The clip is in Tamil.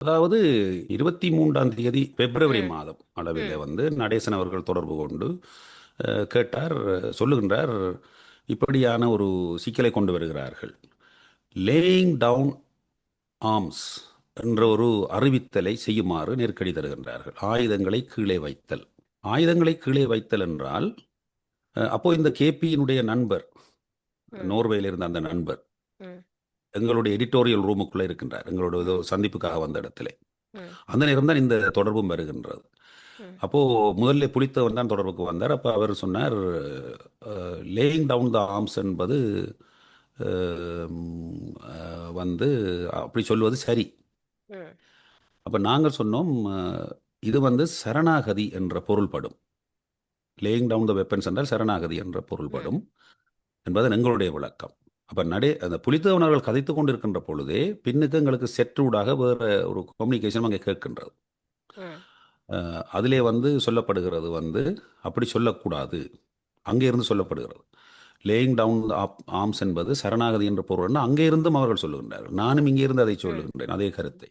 அதாவது 23ஆம் தேதி பிப்ரவரி ம், மாதம் அளவிலே ம், வந்து நடேசன் அவர்கள் தொடர்பு கொண்டு கேட்டார், சொல்லுகின்றார், இப்படியான ஒரு சிக்கலை கொண்டு வருகிறார்கள். லேயிங் டவுன் ஆர்ம்ஸ் என்ற ஒரு அறிவித்தலை செய்யுமாறு நெருக்கடி தருகின்றார்கள். ஆயுதங்களை கீழே வைத்தல். ஆயுதங்களை கீழே வைத்தல் என்றால், அப்போ இந்த கேபியினுடைய நண்பர், ம், நோர்வேயில் இருந்த அந்த நண்பர் ம், எங்களுடைய எடிட்டோரியல் ரூமுக்குள்ளே இருக்கின்றார், எங்களோட ஏதோ ம், சந்திப்புக்காக வந்த இடத்திலே. ம், அந்த நேரம் தான் இந்த தொடர்பும் வருகின்றது. ம், அப்போ முதல்ல புலித்தேவன் தான் தொடர்புக்கு வந்தார். அப்போ அவர் சொன்னார், லேயிங் டவுன் த ஆர்ம்ஸ் என்பது வந்து அப்படி சொல்வது சரி. ம், அப்போ நாங்கள் சொன்னோம், இது வந்து சரணாகதி என்ற பொருள்படும். லேயிங் டவுன் த வெப்பன்ஸ் என்றால் சரணாகதி என்ற ம், பொருள்படும் என்பது எங்களுடைய விளக்கம். அப்போ அந்த புலித்தேவன் அவர்கள் கதைத்து கொண்டிருக்கின்ற பொழுதே பின்னுக்கு எங்களுக்கு செற்றூடாக வேற ஒரு கம்யூனிகேஷன் அங்கே கேட்கின்றது. ம், அதிலே வந்து சொல்லப்படுகிறது வந்து அப்படி சொல்லக்கூடாது. அங்கே இருந்து சொல்லப்படுகிறது. லேயிங் டவுன் ஆர்ம்ஸ் என்பது சரணாகதி என்ற பொருள். அங்கே இருந்தும் அவர்கள் சொல்லுகின்றார்கள். நானும் இங்கே இருந்து அதை ம். சொல்லுகின்றேன், அதே கருத்தை.